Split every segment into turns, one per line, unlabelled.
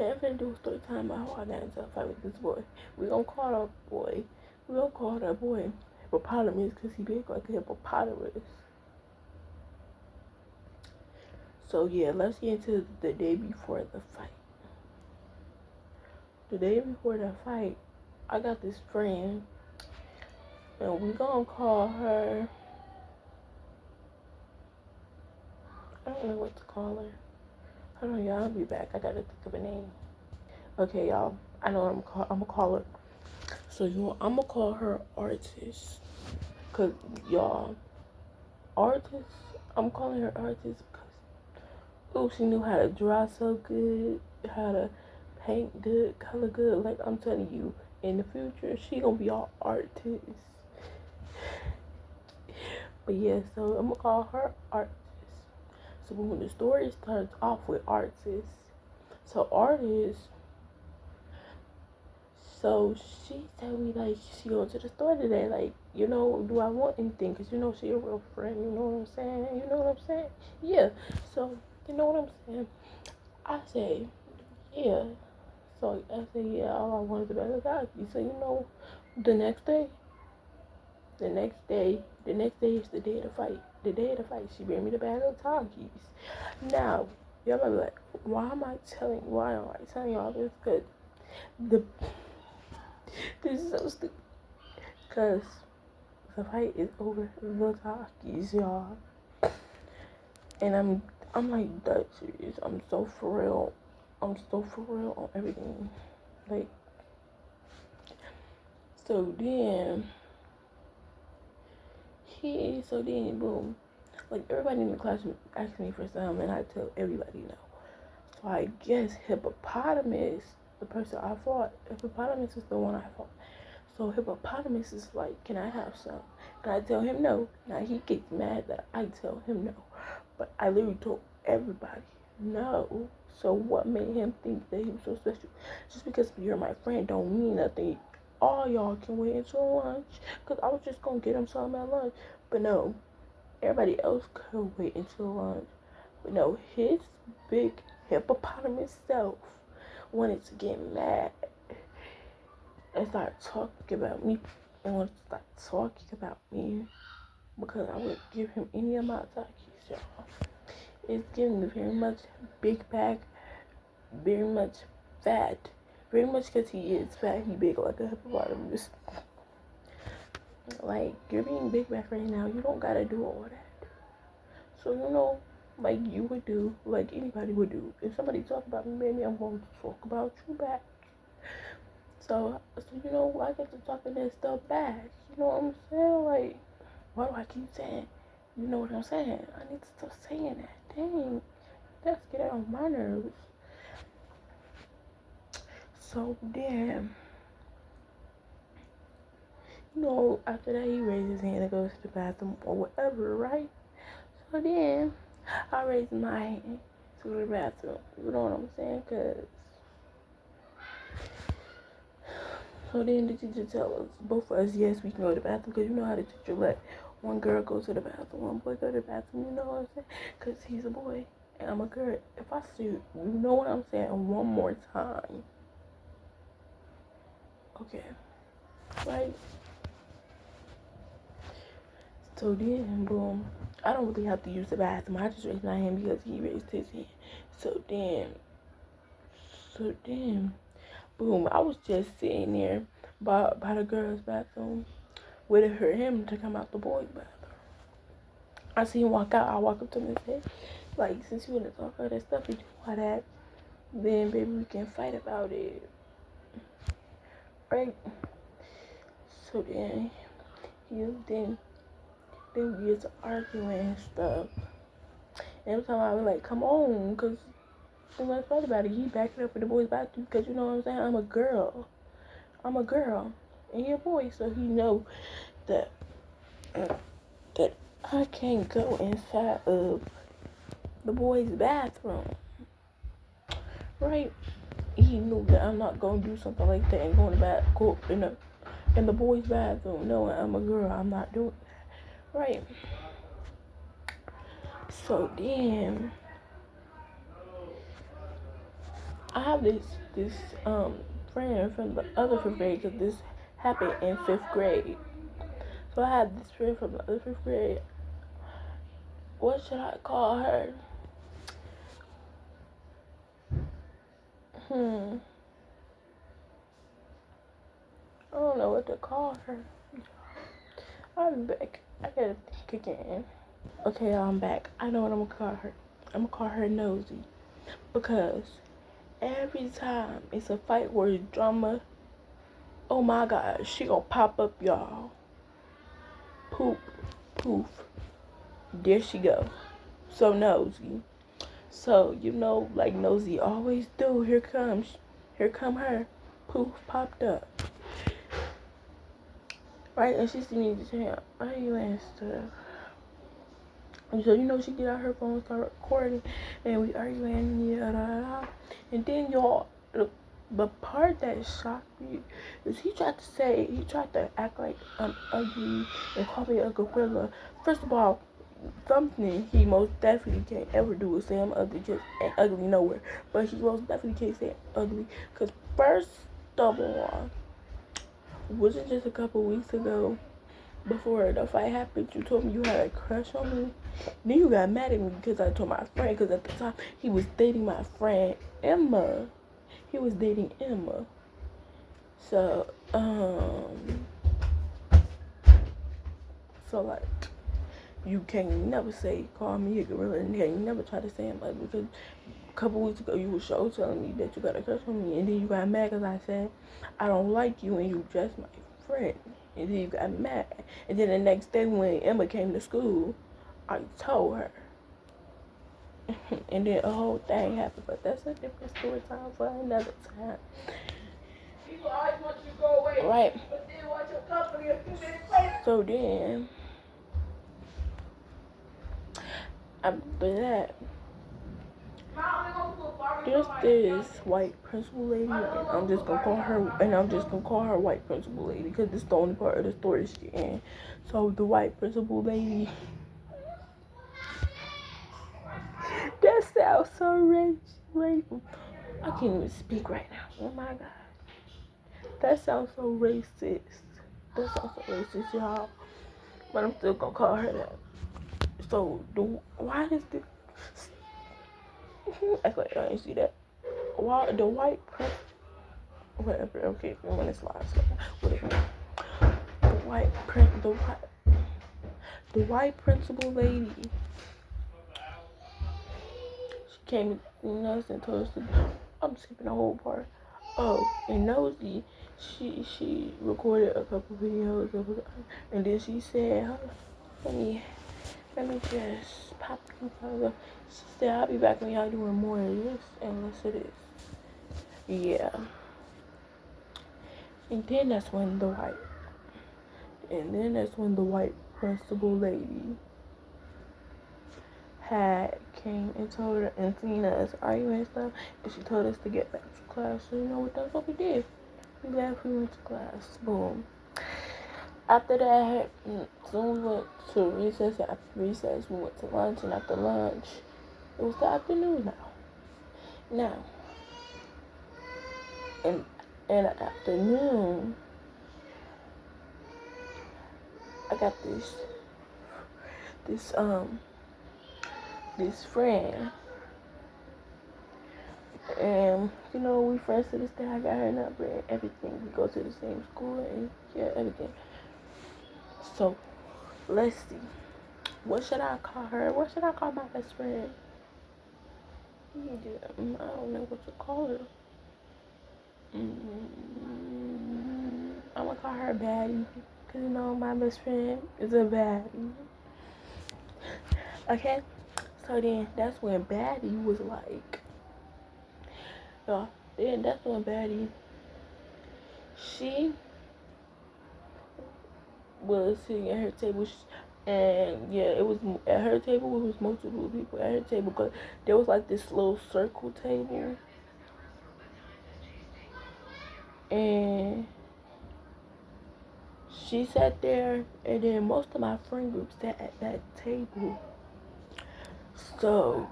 Okay, I'm finna do a story time about how I got into a fight with this boy. We gonna call that boy. We gonna call that boy hippopotamus because he big like a hippopotamus. So yeah, let's get into the day before the fight. The day before the fight, I got this friend, and we gonna call her. I don't know what to call her. Hold on, y'all. I'll be back. I gotta think of a name. Okay, y'all. I know what I'm gonna call her. So I'm gonna call her Artist, cause y'all, Artist. I'm calling her Artist because she knew how to draw so good, how to paint good, color good. Like I'm telling you, in the future, she gonna be all artist. But yeah, so I'm gonna call her Artist. So when the story starts off with Artist, so Artist, so she tell me like she going to the store today. Like, do I want anything? Cause she a real friend. You know what I'm saying? You know what I'm saying? Yeah. So you know what I'm saying? I say yeah. So I said, yeah, all I wanted to be like, Takis. So the next day, the next day is the day of the fight. The day of the fight, she bring me the bag of Takis. Now, y'all might be like, why am I telling y'all this? Cause the this is so stupid. Cause the fight is over the Takis, y'all. And I'm like that serious. I'm so for real. I'm so for real on everything. Like, so then boom. Like everybody in the class asked me for some, and I tell everybody no. So I guess Hippopotamus, the person I fought, Hippopotamus is the one I fought. So Hippopotamus is like, can I have some? And I tell him no. Now he gets mad that I tell him no. But I literally told everybody no. So what made him think that he was so special? Just because you're my friend don't mean nothing. All y'all can wait until lunch. Because I was just going to get him something at lunch. But no, everybody else could wait until lunch. But no, his big hippopotamus self wanted to get mad and start talking about me. And wanted to start talking about me because I would give him any amount of Takis, y'all. It's giving me very much big bag, very much fat. Very much because he is fat, he big like a hippopotamus. Like, you're being big back right now, you don't gotta do all that. So, like you would do, like anybody would do. If somebody talk about me, maybe I'm going to talk about you back. So I get to talking that stuff back. You know what I'm saying? Like, why do I keep saying, you know what I'm saying? I need to stop saying that. Dang, that's getting on my nerves. So then, after that he raised his hand and goes to the bathroom or whatever, right? So then, I raised my hand to the bathroom. You know what I'm saying? So then the teacher tell us, both of us, yes, we can go to the bathroom. Because you know how the teacher let one girl go to the bathroom, one boy go to the bathroom. You know what I'm saying? Because he's a boy and I'm a girl. If I see you know what I'm saying, one more time. Okay. Right? So then, boom. I don't really have to use the bathroom. I just raised my hand because he raised his hand. So then, boom. I was just sitting there by the girl's bathroom, waiting for him to come out the boy's bathroom. I see him walk out. I walk up to him and say, like, since you want to talk all that stuff, you do all that, then baby, we can fight about it. Right? So then, then we get to arguing and stuff. And every time I was like, come on, because let's fight about it. He backed it up in the boy's bathroom because you know what I'm saying? I'm a girl. And he a boy, so he know that I can't go inside of the boy's bathroom. Right? He knew that I'm not gonna do something like that and go in the boy's bathroom knowing I'm a girl. I'm not doing that. Right? So then I have this friend from the other fifth grade because this happened in fifth grade. So I have this friend from the other fifth grade. What should I call her? I don't know what to call her. I'll be back. I gotta think again. Okay, I'm back. I know what I'm gonna call her. I'm gonna call her Nosy. Because every time it's a fight or drama, oh my god, she gonna pop up, y'all. Poop, poof. There she go. So nosy. So, you know, like Nosy always do. Here come her. Poof, popped up. Right, and she still needs to say, why are you and stuff? And so, you know, she get out her phone, start recording, and we arguing, yeah, da, da, da. And then, y'all, the part that shocked me is he tried to act like I'm ugly and call me a gorilla. First of all, something he most definitely can't ever do is say I'm ugly, just ain't ugly nowhere. But he most definitely can't say I'm ugly, because first of all, was it just a couple weeks ago, before the fight happened, you told me you had a crush on me? Then you got mad at me because I told my friend, because at the time he was dating my friend Emma. He was dating Emma. So, like, you can never call me a gorilla, and you can never try to say I'm ugly, because a couple weeks ago you were telling me that you got a crush on me, and then you got mad because I said I don't like you and you just my friend, and then you got mad, and then the next day when Emma came to school, I told her, and then a whole thing happened, but that's a different story time for another time. People always want you to go away, right? But then want your company a few minutes later. So then, after that, there's this white principal lady, and I'm just gonna call her white principal lady, because this is the only part of the story she in. So the white principal lady, that sounds so racist. I can't even speak right now. Oh my god, that sounds so racist. Y'all. But I'm still gonna call her that. So why does the act like I didn't see that? Why the white whatever? Okay, I'm gonna slide. Whatever. The white principal lady. She came in us and told us to. I'm skipping the whole part. Oh, and Nosy, she recorded a couple videos of her, and then she said, let me just pop you up. She said, I'll be back when y'all doing more of this and less of this. Yeah. And then that's when the white principal lady had came and told her and seen us arguing and stuff, and she told us to get back to class. So you know what? That's what we did. We left. We went to class. Boom. After that, soon we went to recess. And after recess, we went to lunch. And after lunch, it was the afternoon now. In the afternoon, I got this friend, and you know, we friends to this day. I got her number and everything. We go to the same school and yeah, everything. So let's see. What should I call her? What should I call my best friend? I don't know what to call her. I'm gonna call her Baddie, because you know my best friend is a baddie. Okay? So then that's when Baddie was like, then that's when Baddie, she was sitting at her table, and yeah, it was at her table. It was multiple people at her table, because there was like this little circle table, and she sat there, and then most of my friend group sat at that table. So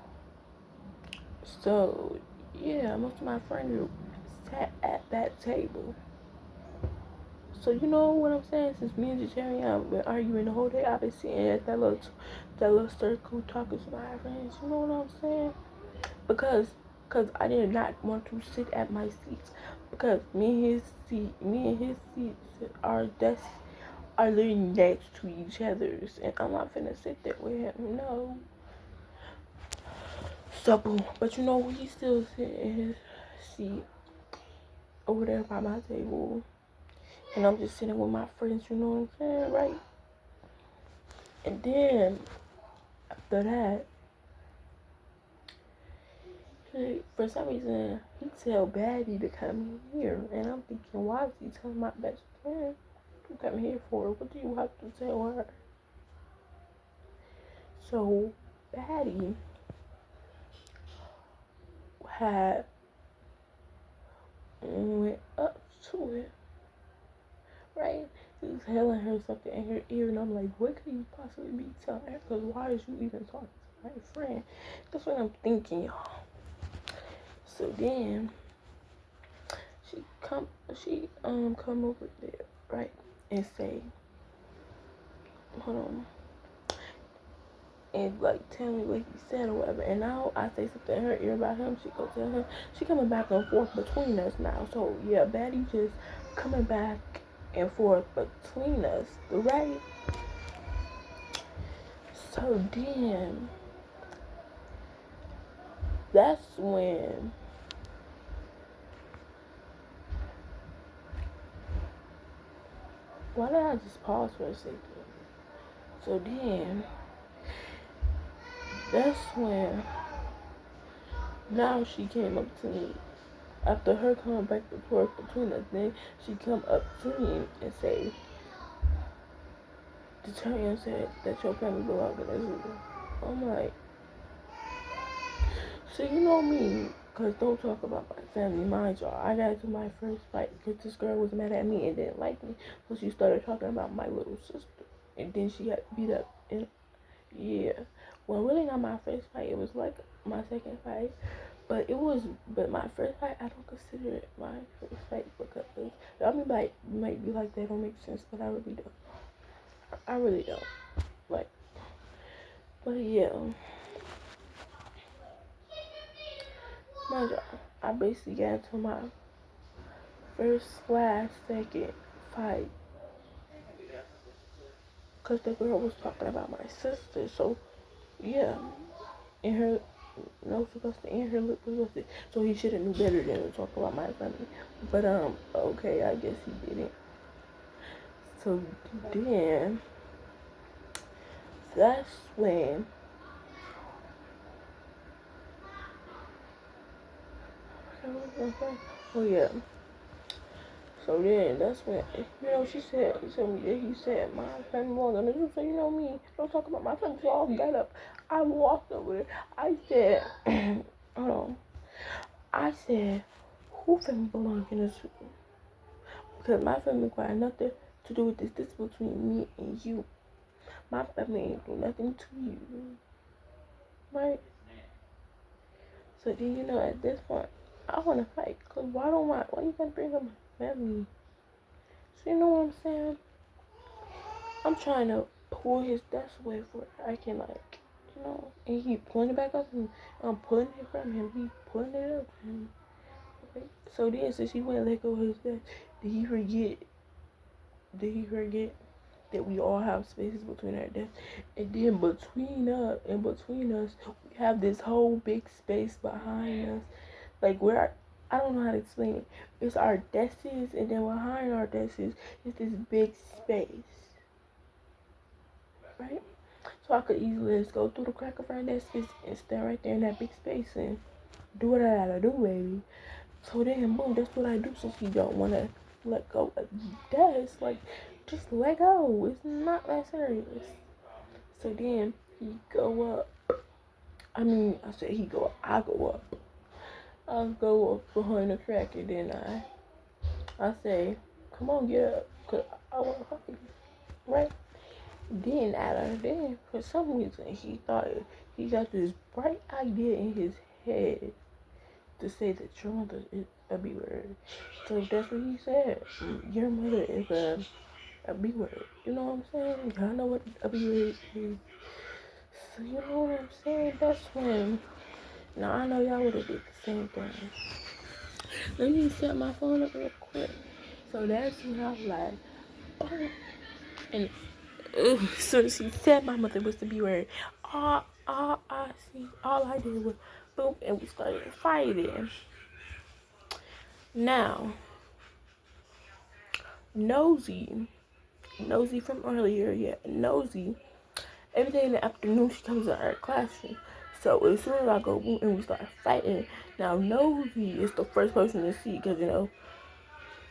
yeah, most of my friends sat at that table. So you know what I'm saying? Since me and Jerry have been arguing the whole day, I've been sitting at that little circle talking to my friends. You know what I'm saying? Because I did not want to sit at my seats because me and his seats are literally next to each other's, and I'm not finna sit there with him. No. So boom. But you know he still sitting in his seat over there by my table, and I'm just sitting with my friends. You know what I'm saying, right? And then after that, for some reason, he tell Baddie to come here. And I'm thinking, why is he telling my best friend to come here for? What do you have to tell her? So, Baddie had went up to it, right? He was telling her something in her ear, and I'm like, what could you possibly be telling her? Because why is you even talking to my friend? That's what I'm thinking, y'all. So then, she come over there, right? And say, hold on, and like tell me what he said or whatever. And now I say something in her ear about him. She go tell him. She coming back and forth between us now. So yeah, Baddie just coming back and forth between us, right? So then that's when why did I just pause for a second? So then that's when now she came up to me after her coming back and forth between us. Then she come up to me and say, the Tyrion said that your family belong in Israel. I'm like, so you know me, cause don't talk about my family, mind y'all. I got into my first fight because this girl was mad at me and didn't like me, so she started talking about my little sister, and then she got beat up. And yeah, well, really not my first fight. It was like my second fight, but my first fight, I don't consider it my first fight because I mean, like, might be like that don't make sense, but I really don't. I really don't. Like, but yeah, mind y'all, I basically got into my first slash second fight because the girl was talking about my sister. So yeah, and her nose was busted and her lip was busted. So he should have knew better than to talk about my family. But okay, I guess he didn't. So then that's when oh yeah. So then that's when she said he said my family more than you. So you know me, don't talk about my family. So I got up, I walked over there. I said, hold on. I said, who family belong in this? Because my family got nothing to do with this. This is between me and you. My family ain't do nothing to you, right? So then at this point, I want to fight. Cause why you gonna bring up my family? So you know what I'm saying? I'm trying to pull his desk away for I can and he pulling it back up and I'm pulling it from him. He pulling it up from him. Okay. So then since he went let go of his desk, did he forget? Did he forget that we all have spaces between our desks? And then between us, we have this whole big space behind us. Like where I don't know how to explain it. It's our desks, and then behind our desks is this big space, right? So I could easily just go through the crack of our desks and stand right there in that big space and do what I gotta do, baby. So then, boom, that's what I do since he don't want to let go of the desk. Like, just let go. It's not that serious. So then he go up. I said he go up. I go up. I go up behind the crack and then I say, come on, get up. Because I want to fight you. Right? Then, for some reason, he thought he got this bright idea in his head to say that your mother is a B word. So that's what he said. Your mother is a B word. You know what I'm saying? Y'all know what a B word is. So you know what I'm saying? That's when. Now I know y'all would have did the same thing. Let me set my phone up real quick. So that's when I was like, oh. And as soon as he said my mother was the B word, all I did was boom, and we started fighting. Now, Nosy from earlier, yeah, Nosy. Every day in the afternoon, she comes to our classroom. So as soon as I go boom and we start fighting, now Nosy is the first person to see, because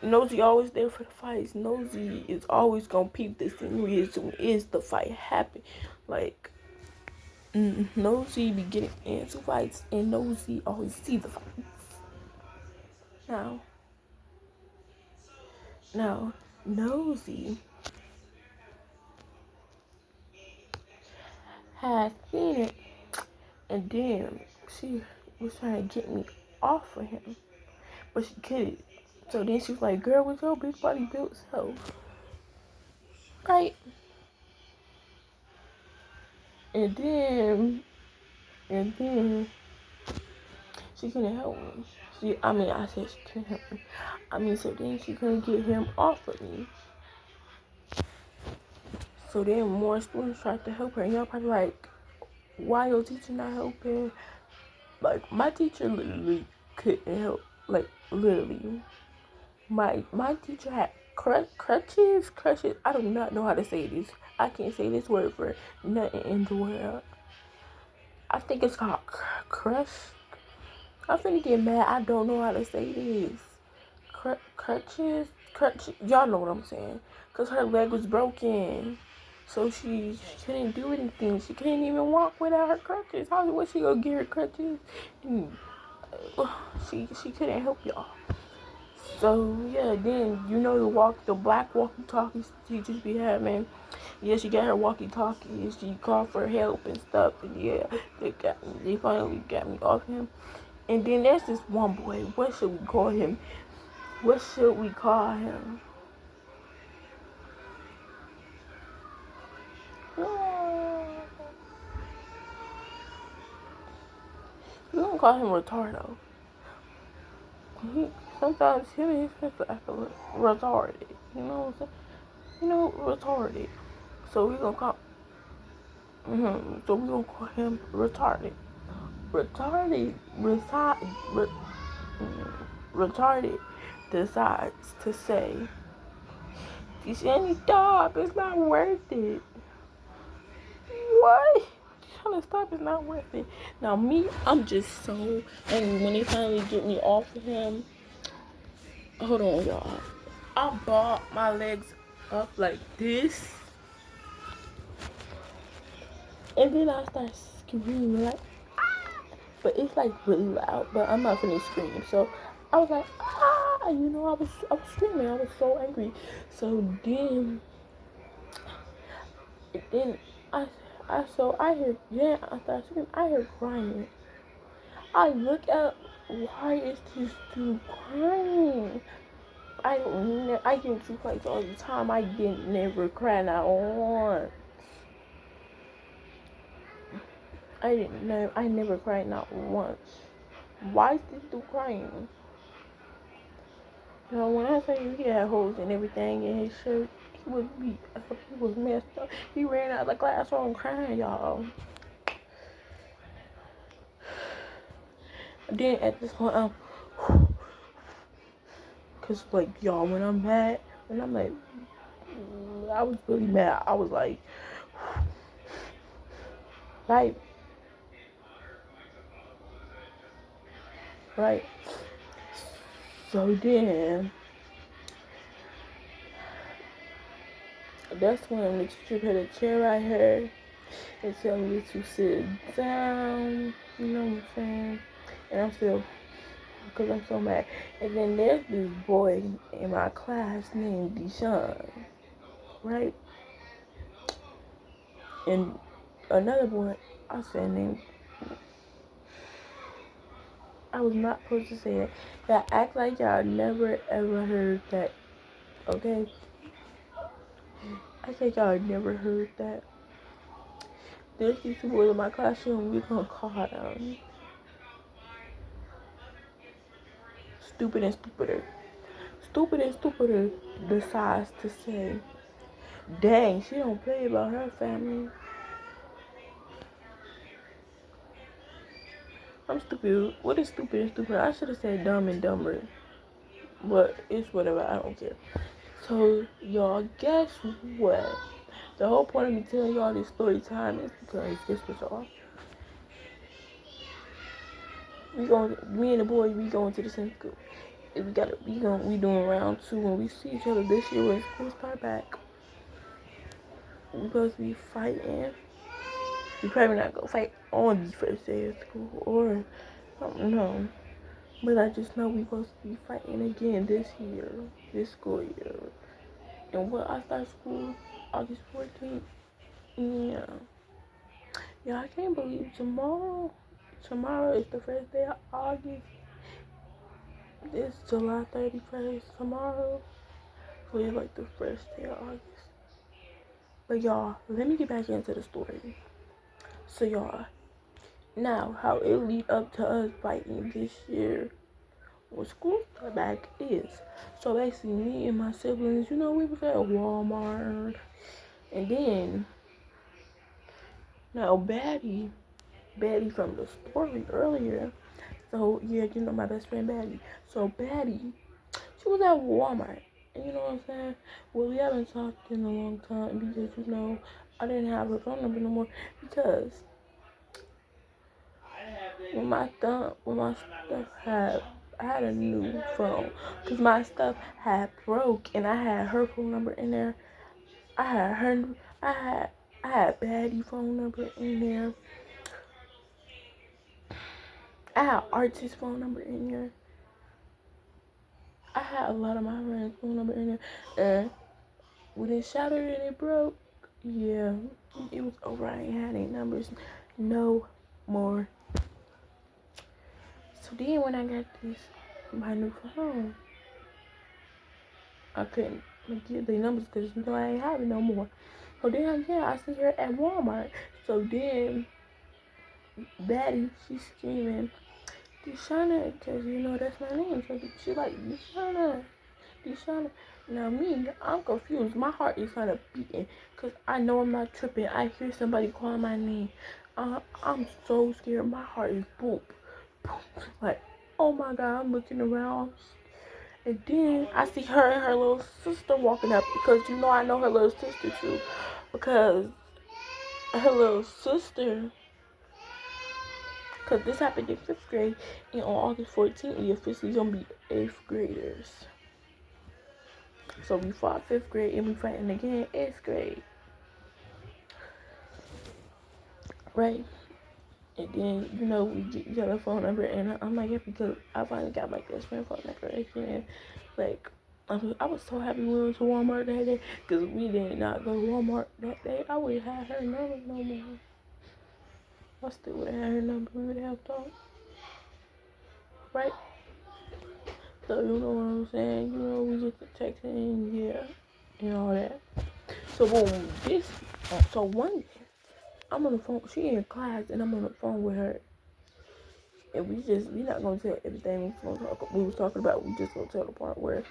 Nosy always there for the fights. Nosy is always gonna peep the scenery as soon as the fight happen. Like, Nosy be getting into fights, and Nosy always see the fights. Now, Nosy had seen it, and then she was trying to get me off of him, but she couldn't. So then she was like, "Girl, with your big body built self, right?" And then she couldn't help me. I said she couldn't help me. So then she couldn't get him off of me. So then more students tried to help her, and y'all probably like, why your teacher not helping? Like, my teacher literally couldn't help. Like, literally. My teacher had crutches. I do not know how to say this. I can't say this word for nothing in the world. I think it's called crush. I'm finna get mad. I don't know how to say this. Crutches. Y'all know what I'm saying. Because her leg was broken. So she couldn't do anything. She couldn't even walk without her crutches. How was she gonna get her crutches? And, she couldn't help y'all. So yeah, then the black walkie-talkies teachers be having. Yeah, she got her walkie-talkies. She called for help and stuff. And yeah, they finally got me off him. And then there's this one boy. What should we call him? What should we call him? We don't call him Retardo. Sometimes him and his sister act retarded. You know what I'm saying? Retarded. So we gonna call. So we gonna call him retarded. Retarded decides to say, "This any job, it's not worth it." What? Trying to stop is not worth it. Now me, I'm just so. And when they finally get me off of him, hold on, y'all. I brought my legs up like this, and then I start screaming like, ah! But it's like really loud. But I'm not gonna scream. So I was like, ah! I was screaming. I was so angry. So then I hear, yeah, I started screaming. I hear crying. I look at, why is this dude crying? I get into fights all the time. I didn't never cry not once. I never cried not once. Why is this dude crying? When I say he had holes and everything in his shirt, he was messed up. He ran out of the classroom crying, y'all. Then at this point, cause like y'all, when I'm mad, when I'm like, I was really mad. I was like, right. So then, that's when the teacher put a chair right here and tell me to sit down. You know what I'm saying? And I'm still, because I'm so mad. And then there's this boy in my class named Deshaun, right? And another boy I said named I was not supposed to say that. Y'all act like y'all never ever heard that. Okay? I think y'all never heard that. There's these two boys in my classroom. We gonna call them stupid and stupider. Stupid and stupider decides to say, dang, she don't play about her family. I'm stupid. What is stupid and stupid? I should have said dumb and dumber. But it's whatever. I don't care. So, y'all, guess what? The whole point of me telling y'all this story time is because guess what, y'all? Me and the boy, we going to the same school. We doing round 2 when we see each other this year when school start back. We supposed to be fighting. We probably not gonna fight on the first day of school, or I don't know. But I just know we supposed to be fighting again this year, this school year. And what, I start school August 14th. Yeah. Yeah, I can't believe tomorrow is the first day of August. It's July 31st tomorrow. So it's like the first day of August. But y'all, let me get back into the story. So y'all, now how it lead up to us fighting this year when school start back is. So basically me and my siblings, we was at Walmart. And then now Batty from the story earlier. So yeah, my best friend Batty. So Batty, she was at Walmart. And you know what I'm saying? Well, we haven't talked in a long time because I didn't have her phone number no more because I had a new phone because my stuff had broke and I had her phone number in there. I had her, I had Batty phone number in there. I had Artie's phone number in there. I had a lot of my friends' phone number in there. And when it shattered and it broke, yeah, it was over. I ain't had any numbers no more. So then when I got my new phone, I couldn't get the numbers because I ain't have it no more. So then I see her at Walmart. So then Batty, she's screaming, Deshauna, because that's my name. So she like, Deshauna. Now me, I'm confused. My heart is kind of beating because I know I'm not tripping. I hear somebody calling my name. I'm so scared. My heart is boop. Like, oh my God, I'm looking around. And then I see her and her little sister walking up because I know her little sister too. Because her little sister, because this happened in 5th grade, and on August 14th, we officially gonna be 8th graders. So we fought 5th grade and we fighting again 8th grade. Right? And then, we got a phone number, and I'm like, yeah, because I finally got my best friend phone number again. Like, I was so happy we went to Walmart that day, because we did not go to Walmart that day. I would have had her number no more. I still would have had her number. We would have talked. Right? So, you know what I'm saying? We just texting, yeah, and all that. So, boom, so one day, I'm on the phone. She in class, and I'm on the phone with her. And we not gonna tell everything we was talking about. We just gonna tell the part where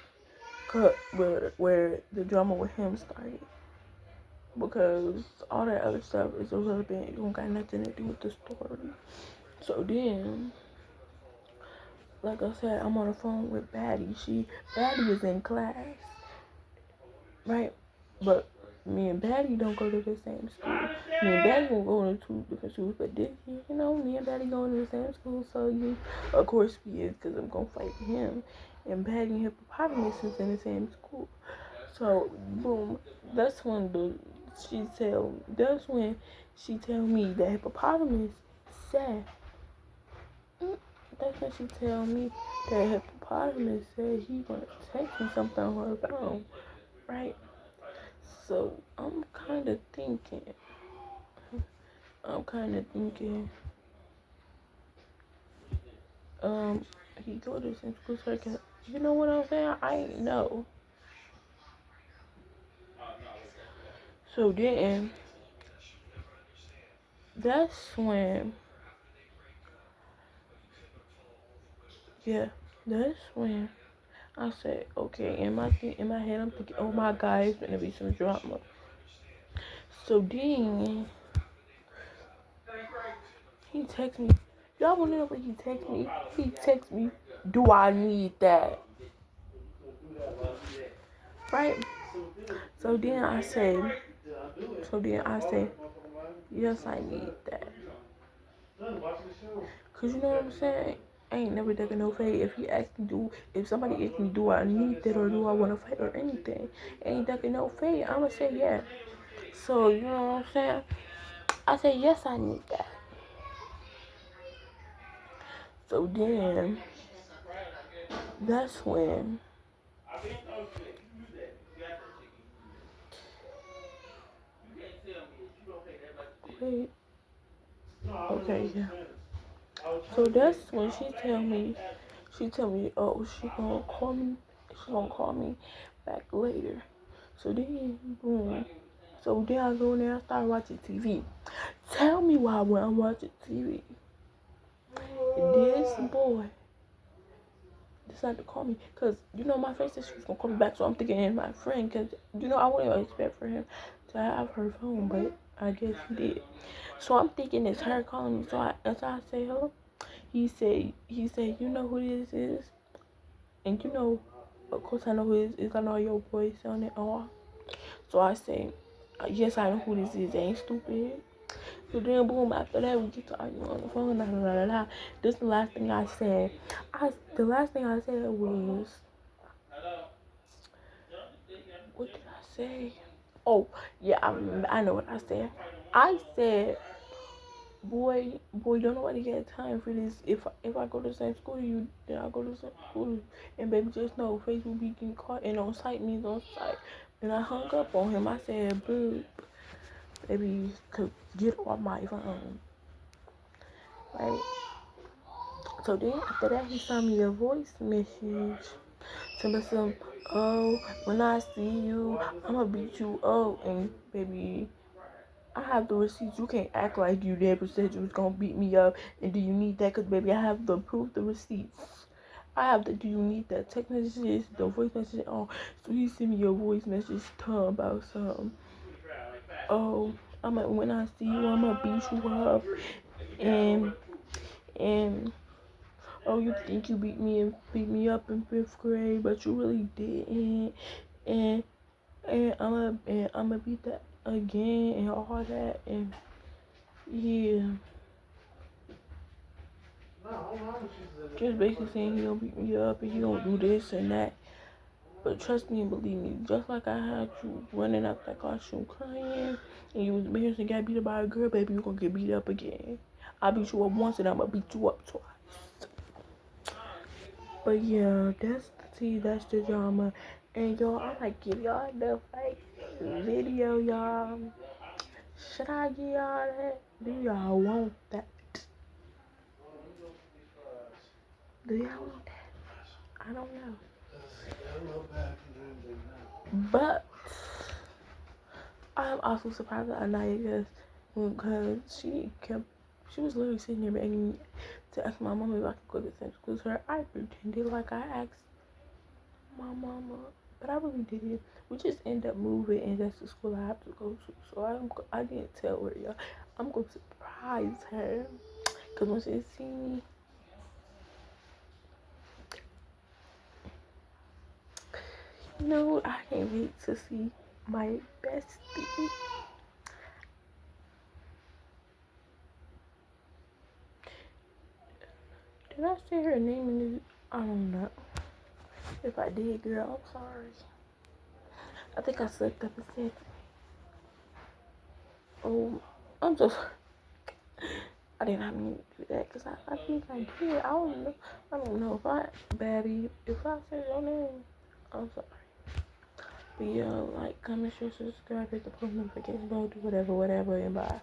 the drama with him started. Because all that other stuff is irrelevant. It don't got nothing to do with the story. So then, like I said, I'm on the phone with Batty. Batty is in class, right? But me and Batty don't go to the same school. Me and Batty will go to 2 different schools, but this year, me and Batty going to the same school, so of course we is, because I'm going to fight him. And Batty and Hippopotamus is in the same school. So, boom, that's when she tell me that Hippopotamus said, that's when she tell me that Hippopotamus said he gonna text me something on her phone, right? So I'm kind of thinking, um, he go to the same school as her. You know what I'm saying? I ain't know. So then, that's when, yeah, that's when I said, okay, in my head, I'm thinking, oh my God, it's gonna be some drama. So then, he texts me. Y'all wanna know what he texts me? He texts me, do I need that? Right? So then I say, yes, I need that. Cause you know what I'm saying? I ain't never taking no fade. If somebody asks me, do I need that or do I want to fight or anything, ain't taking no fade. I'ma say yeah. So you know what I'm saying? I say yes, I need that. So then, that's when. Wait. Okay, yeah. So that's when she tell me, oh, she gonna call me back later. So then, boom. So then I go in there, I start watching TV. Tell me why when I'm watching TV, this boy decided to call me. Because, you know, my friend said she was going to call me back. So I'm thinking it's my friend. Because, you know, I wouldn't expect for him to have her phone. But I guess he did. So I'm thinking it's her calling me. So I say hello. He said, you know who this is? And you know, of course I know who this is. I know your voice on it all. So I say, yes, I know who this is. They ain't stupid. So then, boom, after that, we get to arguing on the phone. Blah, blah, blah, blah. This is the last thing I said. The last thing I said was, what did I say? Oh, yeah, I know what I said. I said, boy, don't nobody get time for this. If I go to the same school to you, then I go to the same school. And baby, just know, Facebook be getting caught, and on site means on site. And I hung up on him. I said, boo, baby, could get off my phone. Right? So then after that, he sent me a voice message. Tell me some, oh, when I see you, I'ma beat you up. And baby, I have the receipts. You can't act like you never said you was gonna beat me up. And do you need that? Cause baby, I have the proof, the receipts. I have the, do you need that text messages, the voice message? Oh, so he sent me a voice message talking about something. Oh, when I see you, I'ma beat you up. And, and, oh, you think you beat me up in 5th grade, but you really didn't. And I'ma beat that again and all that. And yeah, just basically saying he gonna beat me up and he gonna do this and that. But trust me and believe me, just like I had you running out that costume crying and you was embarrassed and got beat up by a girl, baby, you gonna get beat up again. I beat you up once and I'ma beat you up twice. But yeah, that's the tea, that's the drama. And y'all, I like give y'all the fake video, y'all. Should I give y'all that? Do y'all want that? Do y'all want that? I don't know. But I'm also surprised at Anaya because she was literally sitting there begging me to ask my mama if I could go to the same school as her. I pretended like I asked my mama, but I really didn't. We just end up moving, and that's the school I have to go to. So I didn't tell her, y'all. I'm gonna surprise her, cause when she see me, you know, I can't wait to see my bestie. Did I say her name in the? I don't know. If I did, girl, I'm sorry. I think I slipped up and said, oh, I'm just. I did not mean to do that because I think I did. I don't know if I, baby, if I said your name, I'm sorry. But yeah, like, comment, share, subscribe, hit the post notification, do whatever, and bye.